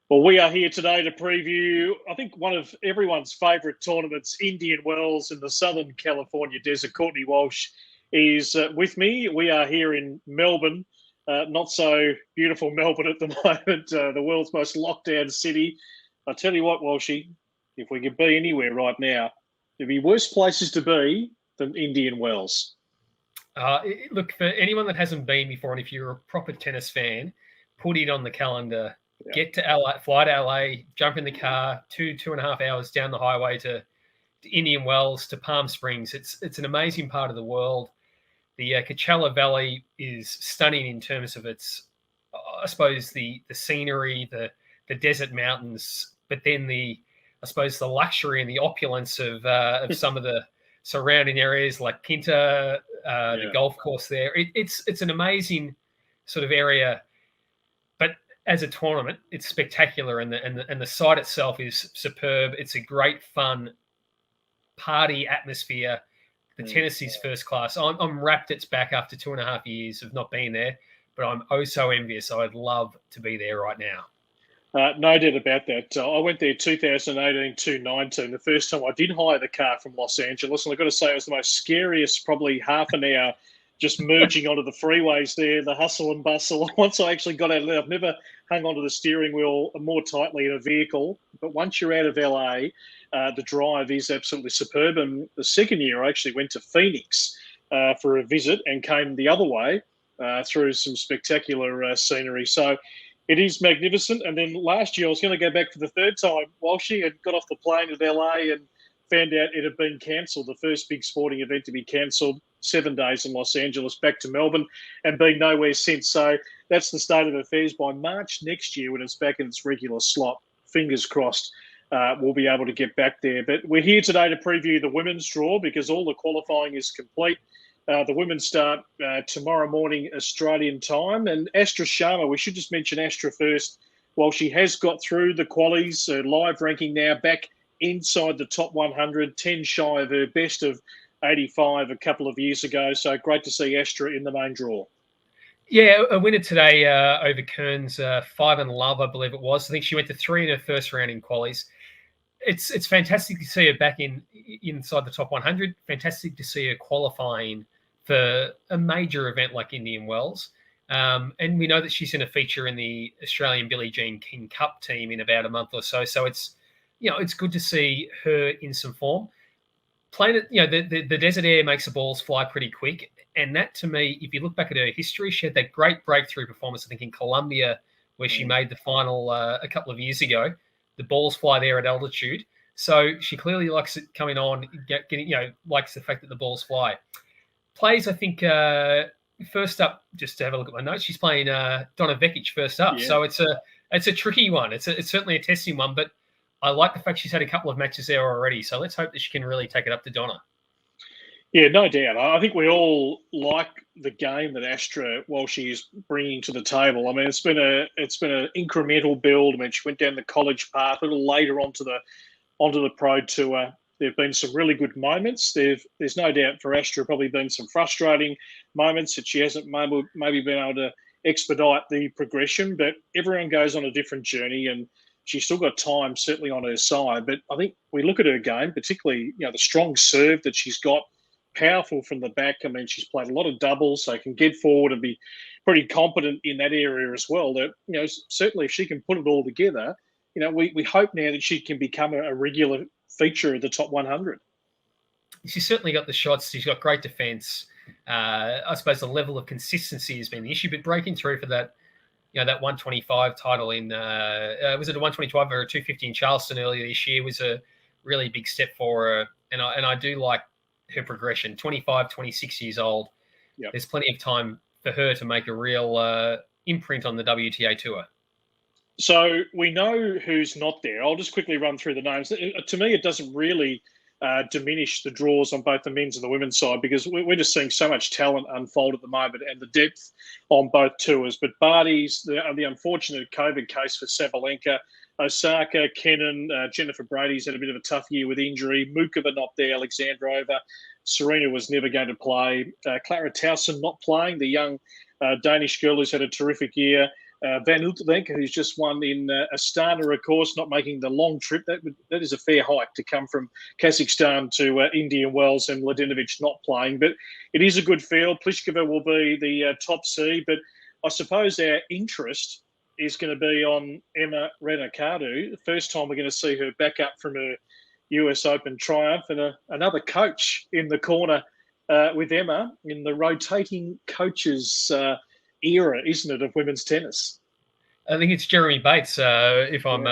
Well, we are here today to preview, I think, one of everyone's favourite tournaments, Indian Wells in the Southern California desert. Courtney Walsh is with me. We are here in Melbourne, not so beautiful Melbourne at the moment, the world's most locked down city. I tell you what, Walshy, if we could be anywhere right now, there'd be worse places to be than Indian Wells. Look, for anyone that hasn't been before, and if you're a proper tennis fan, put it on the calendar. Yeah. Get to LA, fly to LA, jump in the car, 2.5 hours down the highway to Indian Wells, to Palm Springs. It's an amazing part of the world. The Coachella Valley is stunning in terms of its, I suppose, the scenery, the desert mountains, but then the luxury and the opulence of some of the surrounding areas like Quinta, the golf course there. It's an amazing sort of area, but as a tournament, it's spectacular, and the site itself is superb. It's a great fun party atmosphere. The tennis is first class. I'm wrapped it's back after 2.5 years of not being there, but I'm oh so envious. I'd love to be there right now. No doubt about that. I went there 2018-19, the first time I did hire the car from Los Angeles. And I've got to say, it was the most scariest, probably half an hour, just merging onto the freeways there, the hustle and bustle. Once I actually got out of there, I've never hung onto the steering wheel more tightly in a vehicle. But once you're out of LA, the drive is absolutely superb. And the second year, I actually went to Phoenix for a visit and came the other way through some spectacular scenery. So it is magnificent. And then last year, I was going to go back for the third time. Walshy had got off the plane at LA and found out it had been cancelled, the first big sporting event to be cancelled, 7 days in Los Angeles, back to Melbourne, and been nowhere since. So that's the state of affairs. By March next year, when it's back in its regular slot, fingers crossed, we'll be able to get back there. But we're here today to preview the women's draw because all the qualifying is complete. The women start tomorrow morning Australian time. And Astra Sharma, we should just mention Astra first. While she has got through the qualies, live ranking now back inside the top 100, 10 shy of her best of 85 a couple of years ago. So great to see Astra in the main draw. Yeah, a winner today over Kearns, 5 and love, I believe it was. I think she went to 3 in her first round in qualies. It's fantastic to see her back inside the top 100. Fantastic to see her qualifying for a major event like Indian Wells. And we know that she's going to feature in the Australian Billie Jean King Cup team in about a month or so. So it's good to see her in some form. Playing it, the desert air makes the balls fly pretty quick. And that, to me, if you look back at her history, she had that great breakthrough performance, I think, in Colombia, where she made the final a couple of years ago. The balls fly there at altitude. So she clearly likes it coming on, likes the fact that the balls fly. Plays, I think, first up, just to have a look at my notes, she's playing Donna Vekic first up. Yeah. So it's a tricky one. It's certainly a testing one, but I like the fact she's had a couple of matches there already. So let's hope that she can really take it up to Donna. Yeah, no doubt. I think we all like the game that Astra, while she's bringing to the table. I mean, it's been an incremental build. I mean, she went down the college path a little later onto the pro tour. There have been some really good moments. There's no doubt for Astra probably been some frustrating moments that she hasn't maybe been able to expedite the progression. But everyone goes on a different journey, and she's still got time certainly on her side. But I think we look at her game, particularly the strong serve that she's got. Powerful from the back. I mean, she's played a lot of doubles, so can get forward and be pretty competent in that area as well. That certainly if she can put it all together, we hope now that she can become a regular feature of the top 100. She's certainly got the shots. She's got great defense. I suppose the level of consistency has been the issue, but breaking through for that, that 125 title in was it a 125 or a 250 in Charleston earlier this year was a really big step for her, and I do like her progression. 25, 26 years old. Yep. There's plenty of time for her to make a real imprint on the WTA tour. So we know who's not there. I'll just quickly run through the names. To me, it doesn't really diminish the draws on both the men's and the women's side because we're just seeing so much talent unfold at the moment and the depth on both tours. But Barty's, the unfortunate COVID case for Sabalenka, Osaka, Kennan, Jennifer Brady's had a bit of a tough year with injury. Mukova not there, Alexandrova. Serena was never going to play. Clara Towson not playing, the young Danish girl who's had a terrific year. Van Uytvanck, who's just won in Astana, of course, not making the long trip. That is a fair hike to come from Kazakhstan to Indian Wells, and Mladenovic not playing. But it is a good field. Pliskova will be the top seed. But I suppose our interest is going to be on Emma Raducanu. The first time we're going to see her back up from her US Open triumph, and another coach in the corner with Emma in the rotating coaches era, isn't it, of women's tennis? I think it's Jeremy Bates, if I'm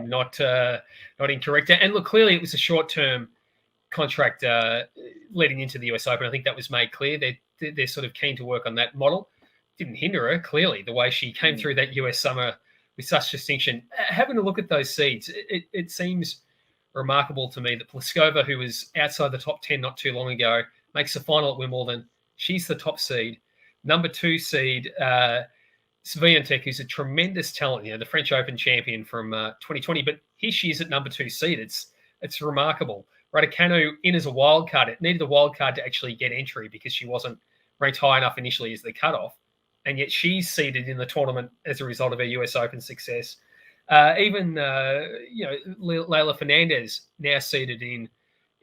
not incorrect. And look, clearly it was a short-term contract leading into the US Open. I think that was made clear. They're sort of keen to work on that model. Didn't hinder her, clearly, the way she came through that US summer with such distinction. Having a look at those seeds, it seems remarkable to me that Pliskova, who was outside the top 10 not too long ago, makes the final at Wimbledon. She's the top seed. Number 2 seed, Swiatek, who's a tremendous talent, the French Open champion from 2020. But here she is at number 2 seed. It's remarkable. Raducanu in as a wild card. It needed a wild card to actually get entry because she wasn't ranked high enough initially as the cutoff. And yet she's seeded in the tournament as a result of her US Open success. Even Leylah Fernandez now seeded in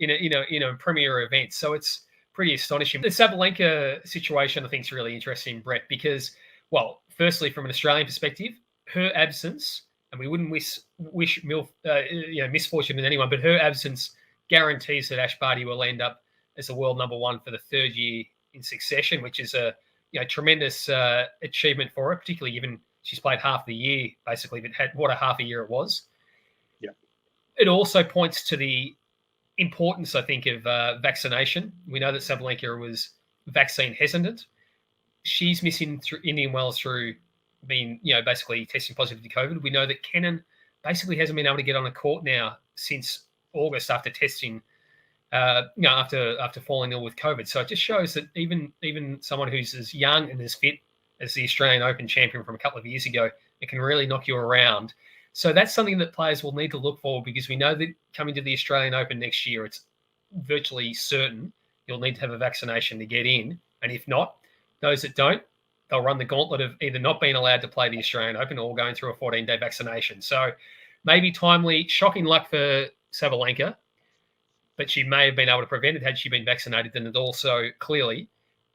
a premier event. So it's pretty astonishing. The Sabalenka situation, I think, is really interesting, Brett, because, well, firstly, from an Australian perspective, her absence, and we wouldn't wish misfortune with anyone, but her absence guarantees that Ash Barty will end up as the world number 1 for the 3rd year in succession, which is a tremendous achievement for her, particularly given she's played half the year, basically, but what a half a year it was. Yeah. It also points to the importance, I think, of vaccination. We know that Sabalenka was vaccine hesitant. She's missing Indian Wells through being, basically testing positive to COVID. We know that Kennan basically hasn't been able to get on a court now since August after testing, after falling ill with COVID. So it just shows that even someone who's as young and as fit as the Australian Open champion from a couple of years ago, it can really knock you around. So that's something that players will need to look for, because we know that coming to the Australian Open next year, it's virtually certain you'll need to have a vaccination to get in. And if not, those that don't, they'll run the gauntlet of either not being allowed to play the Australian Open or going through a 14-day vaccination. So maybe timely, shocking luck for Sabalenka, but she may have been able to prevent it had she been vaccinated. And it also clearly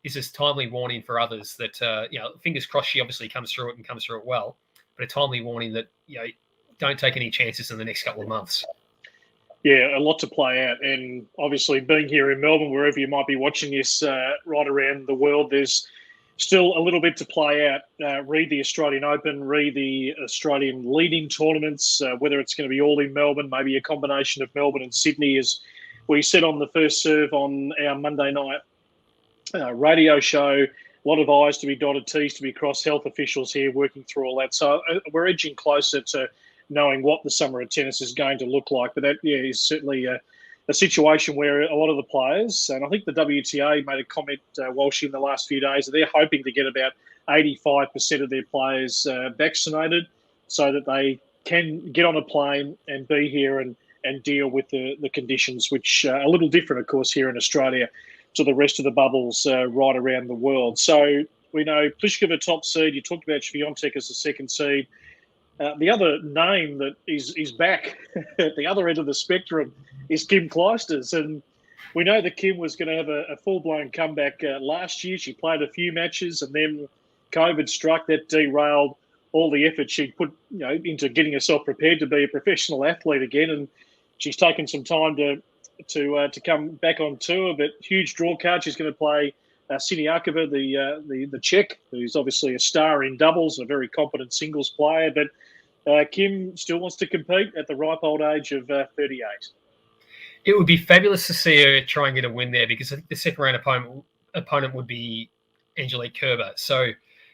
is this timely warning for others that, fingers crossed she obviously comes through it and comes through it well, but a timely warning that, don't take any chances in the next couple of months. Yeah, a lot to play out. And obviously being here in Melbourne, wherever you might be watching this right around the world, there's still a little bit to play out. Read the Australian Open, read the Australian leading tournaments, whether it's going to be all in Melbourne, maybe a combination of Melbourne and Sydney, as we said on the first serve on our Monday night radio show. A lot of I's to be dotted, T's to be crossed, health officials here working through all that. So we're edging closer to knowing what the summer of tennis is going to look like. But that, is certainly a situation where a lot of the players, and I think the WTA made a comment, Walsh, in the last few days, that they're hoping to get about 85% of their players vaccinated so that they can get on a plane and be here and deal with the conditions, which are a little different, of course, here in Australia to the rest of the bubbles right around the world. So we know Pliskova top seed. You talked about Swiatek as the 2nd seed. The other name that is back at the other end of the spectrum is Kim Clijsters. And we know that Kim was going to have a full-blown comeback last year. She played a few matches and then COVID struck. That derailed all the effort she'd put into getting herself prepared to be a professional athlete again. And she's taken some time to come back on tour, but huge draw card. She's going to play Siniakova, the Czech, who's obviously a star in doubles, a very competent singles player. But Kim still wants to compete at the ripe old age of 38. It would be fabulous to see her try and get a win there, because I think the second round opponent would be Angelique Kerber. So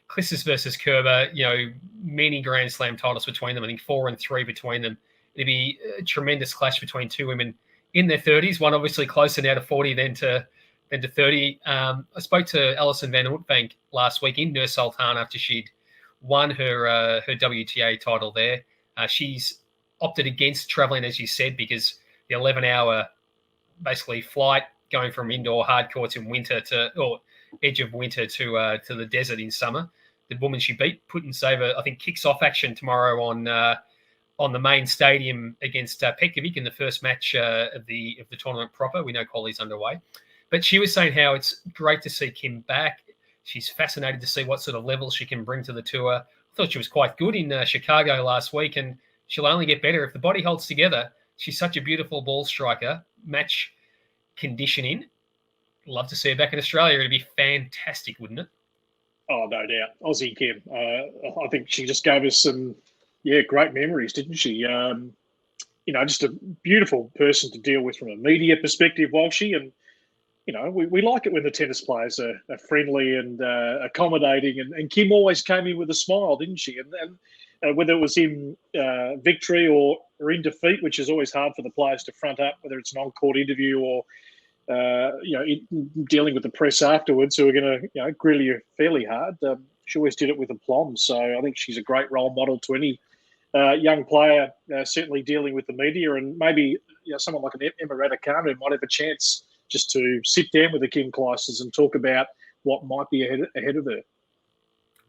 Clijsters versus Kerber, many Grand Slam titles between them. I think 4 and 3 between them. It'd be a tremendous clash between two women in their 30s. One obviously closer now to 40 than to 30. I spoke to Alison Van Uytvanck last week in Nur Sultan after she'd won her WTA title there. She's opted against traveling, as you said, because the 11-hour basically flight going from indoor hard courts in winter or edge of winter to the desert in summer. the woman she beat, Putintseva, I think kicks off action tomorrow on the main stadium against Petkovic in the first match of the tournament proper. We know quality's underway. But she was saying how it's great to see Kim back. She's fascinated to see what sort of level she can bring to the tour. I thought she was quite good in Chicago last week, and she'll only get better if the body holds together. She's such a beautiful ball striker. Match conditioning. Love to see her back in Australia. It'd be fantastic, wouldn't it? Oh, no doubt. Aussie Kim. I think she just gave us some, great memories, didn't she? Just a beautiful person to deal with from a media perspective, was she? And, we like it when the tennis players are friendly and accommodating. And Kim always came in with a smile, didn't she? And whether it was in victory or in defeat, which is always hard for the players to front up, whether it's an on-court interview or dealing with the press afterwards, who are going to grill you fairly hard. She always did it with aplomb. So I think she's a great role model to any young player, certainly dealing with the media, and maybe someone like an Emma Raducanu might have a chance just to sit down with the Kim Clijsters and talk about what might be ahead of her.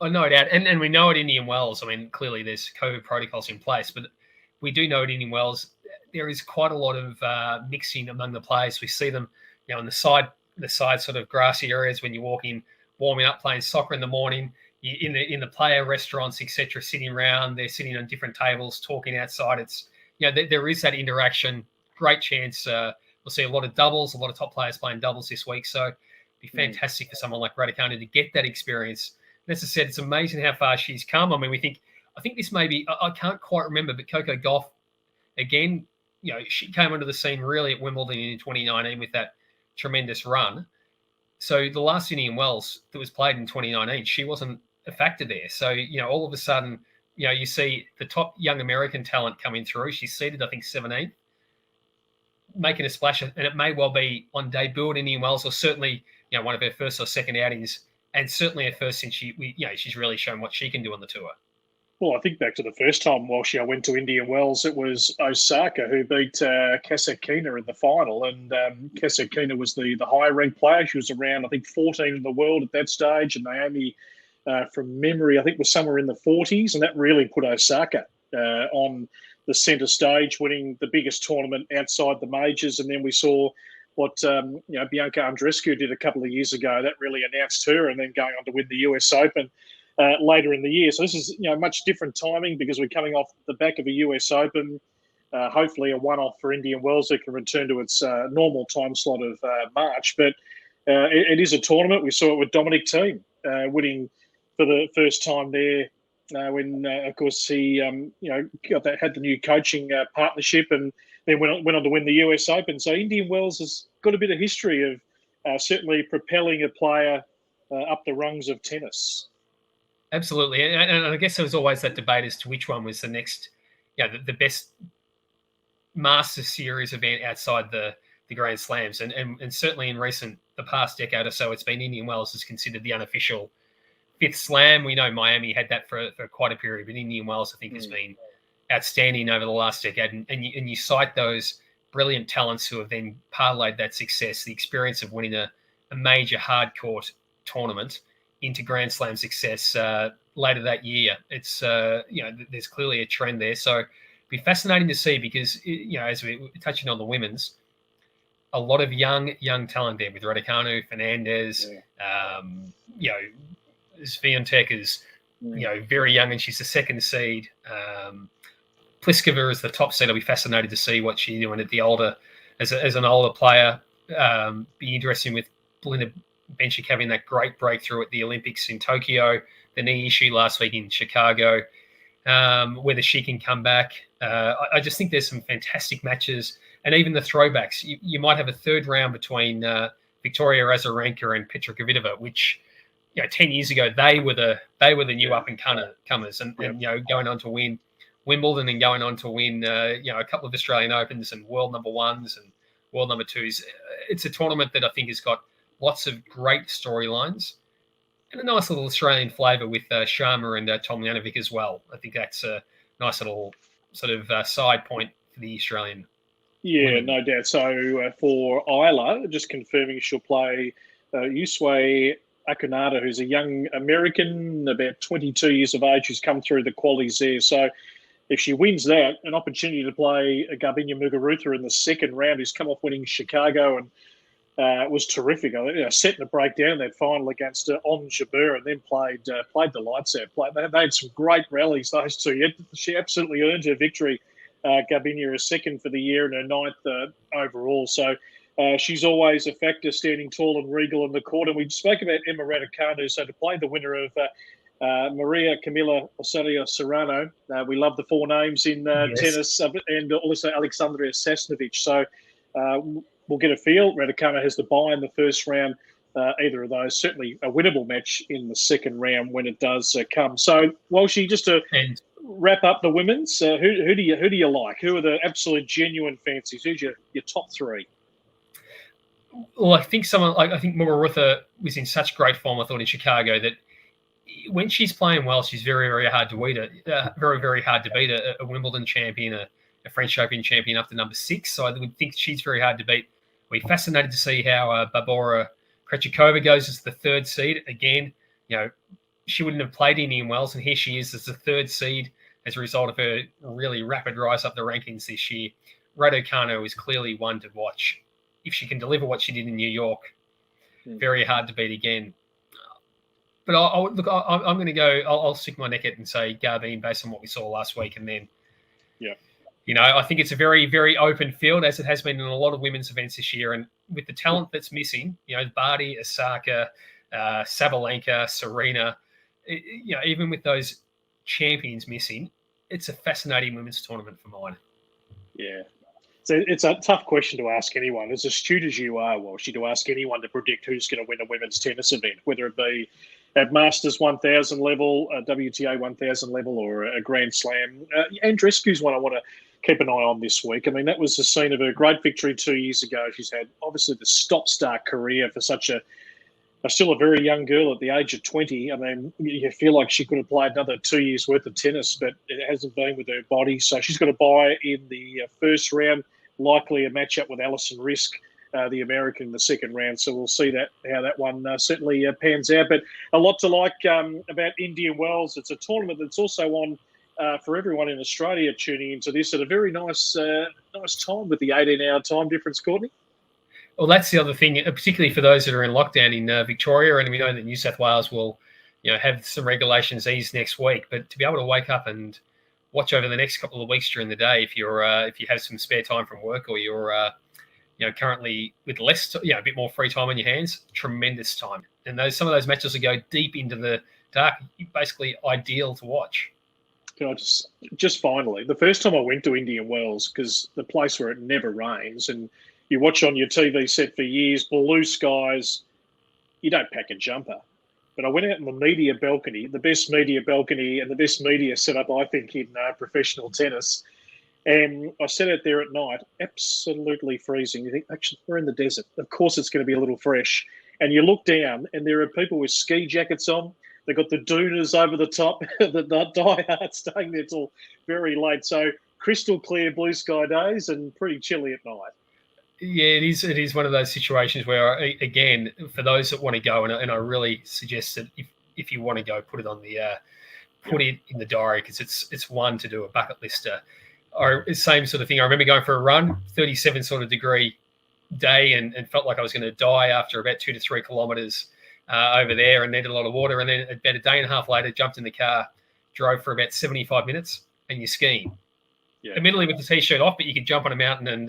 Oh, no doubt. And we know at Indian Wells, I mean, clearly there's COVID protocols in place, but we do know at Indian Wells there is quite a lot of mixing among the players. We see them, on the side sort of grassy areas when you walk in, warming up, playing soccer in the morning, in the player restaurants, etc., sitting around. They're sitting on different tables, talking outside. It's there is that interaction. Great chance. We'll see a lot of doubles, a lot of top players playing doubles this week. So it'd be fantastic for someone like Raducanu to get that experience. And as I said, it's amazing how far she's come. I mean, I think this may be, I can't quite remember, but Coco Gauff, again, she came onto the scene really at Wimbledon in 2019 with that tremendous run. So the last Indian Wells that was played in 2019, she wasn't a factor there. So, all of a sudden, you see the top young American talent coming through. She's seeded, I think, 17th, making a splash. And it may well be on debut at Indian Wells, or certainly, one of her first or second outings, and certainly her first since she's really shown what she can do on the tour. Well, I think back to the first time Walsh went to Indian Wells, it was Osaka who beat Kasatkina in the final. And Kasatkina was the higher-ranked player. She was around, I think, 14 in the world at that stage. And Naomi, from memory, I think was somewhere in the 40s. And that really put Osaka on the centre stage, winning the biggest tournament outside the majors. And then we saw what Bianca Andreescu did a couple of years ago. That really announced her, and then going on to win the US Open later in the year. So this is much different timing because we're coming off the back of a US Open, hopefully a one-off for Indian Wells that can return to its normal time slot of March. But it is a tournament. We saw it with Dominic Thiem winning for the first time there when, of course, he had the new coaching partnership and then went on to win the US Open. So Indian Wells has got a bit of history of certainly propelling a player up the rungs of tennis. Absolutely. And I guess there was always that debate as to which one was the next, the best Masters Series event outside the Grand Slams. And certainly in the past decade or so, it's been Indian Wells is considered the unofficial fifth slam. We know Miami had that for quite a period, but Indian Wells, I think, has been outstanding over the last decade. And you cite those brilliant talents who have then parlayed that success, the experience of winning a major hard court tournament into Grand Slam success later that year. It's there's clearly a trend there. So it'd be fascinating to see because as we're touching on the women's, a lot of young talent there with Raducanu, Fernandez, Swiatek is very young and she's the second seed. Pliskova is the top seed. I'll be fascinated to see what she's doing at the older as an older player. Be interesting with Belinda Bencic having that great breakthrough at the Olympics in Tokyo, the knee issue last week in Chicago, whether she can come back. I just think there's some fantastic matches, and even the throwbacks. You might have a third round between Victoria Azarenka and Petra Kvitova, which 10 years ago they were the new up and comers, and going on to win Wimbledon and going on to win a couple of Australian Opens and world number ones and world number twos. It's a tournament that I think has got lots of great storylines and a nice little Australian flavour with Sharma and Tomljanovic as well. I think that's a nice little sort of side point for the Australian women. No doubt. So for Isla, just confirming she'll play Yusue Akunada, who's a young American, about 22 years of age, who's come through the qualities there. So if she wins that, an opportunity to play Garbiñe Muguruza in the second round, who's come off winning Chicago and was terrific. Setting a breakdown that final against On Jabeur, and then played the lights out. They had some great rallies, those two. She absolutely earned her victory. Garbiñe is second for the year and her ninth overall. So she's always a factor, standing tall and regal in the court. And we spoke about Emma Raducanu, so to play the winner of Maria Camila Osorio Serrano. We love the four names in tennis, and also Alexandria Sasnovich. So we'll get a feel. Raducanu has the bye in the first round. Either of those, certainly a winnable match in the second round when it does come. So, Walshy, just to wrap up the women's, who do you like? Who are the absolute genuine fancies? Who's your top three? Well, I think Muguruza was in such great form, I thought, in Chicago, that when she's playing well, she's very, very hard to beat. Very, very hard to beat. A Wimbledon champion, a French Open champion up to number 6. So I would think she's very hard to beat. We're fascinated to see how Barbora Krejcikova goes as the third seed. Again, she wouldn't have played Indian Wells, and here she is as the third seed as a result of her really rapid rise up the rankings this year. Raducanu is clearly one to watch. If she can deliver what she did in New York, very hard to beat again. But I'm going to go. I'll stick my neck out and say Garbiñe based on what we saw last week, and then, I think it's a very, very open field, as it has been in a lot of women's events this year. And with the talent that's missing, Barty, Osaka, Sabalenka, Serena, even with those champions missing, it's a fascinating women's tournament for mine. Yeah. So it's a tough question to ask anyone. As astute as you are, Walshy, to ask anyone to predict who's going to win a women's tennis event, whether it be at Masters 1000 level, a WTA 1000 level, or a Grand Slam. Andreescu's one I want to keep an eye on this week. I mean, that was the scene of her great victory 2 years ago. She's had, obviously, the stop-start career for such still a very young girl at the age of 20. I mean, you feel like she could have played another 2 years' worth of tennis, but it hasn't been with her body. So she's got a bye in the first round, likely a matchup with Alison Risk, the American, in the second round. So we'll see how that one certainly pans out. But a lot to like about Indian Wells. It's a tournament that's also on for everyone in Australia tuning into this at a very nice time with the 18-hour time difference, Courtney. Well, that's the other thing, particularly for those that are in lockdown in Victoria, and we know that New South Wales will, have some regulations eased next week. But to be able to wake up and watch over the next couple of weeks during the day, if you have some spare time from work, or you're currently with less, a bit more free time on your hands, tremendous time. And some of those matches will go deep into the dark, basically ideal to watch. Can I just finally, the first time I went to Indian Wells, because the place where it never rains, and you watch on your TV set for years, blue skies, you don't pack a jumper. But I went out in the media balcony, the best media balcony and the best media setup, I think, in professional tennis. And I sat out there at night, absolutely freezing. You think, actually, we're in the desert. Of course it's going to be a little fresh. And you look down, and there are people with ski jackets on. They've got the doonas over the top, the diehard staying there till very late. So crystal clear blue sky days and pretty chilly at night. Yeah, it is. It is one of those situations where, again, for those that want to go, and I really suggest that if you want to go, put it in the diary, because it's one to do a bucket list. Same sort of thing. I remember going for a run, 37 sort of degree day, and felt like I was going to die after about 2 to 3 kilometres over there, and needed a lot of water. And then about a day and a half later, jumped in the car, drove for about 75 minutes, and you're skiing. Yeah. Admittedly with the t-shirt off, but you could jump on a mountain and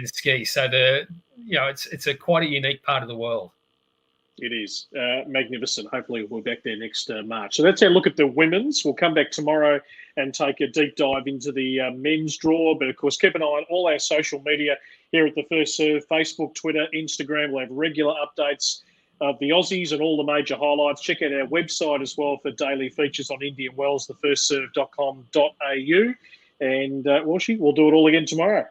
ski. So it's quite a unique part of the world. It is magnificent. Hopefully we'll be back there next March. So that's our look at the women's. We'll come back tomorrow and take a deep dive into the men's draw. But of course, keep an eye on all our social media here at the First Serve: Facebook, Twitter, Instagram. We'll have regular updates of the Aussies and all the major highlights. Check out our website as well for daily features on Indian Wells, thefirstserve.com.au. And Walshy, we'll do it all again tomorrow.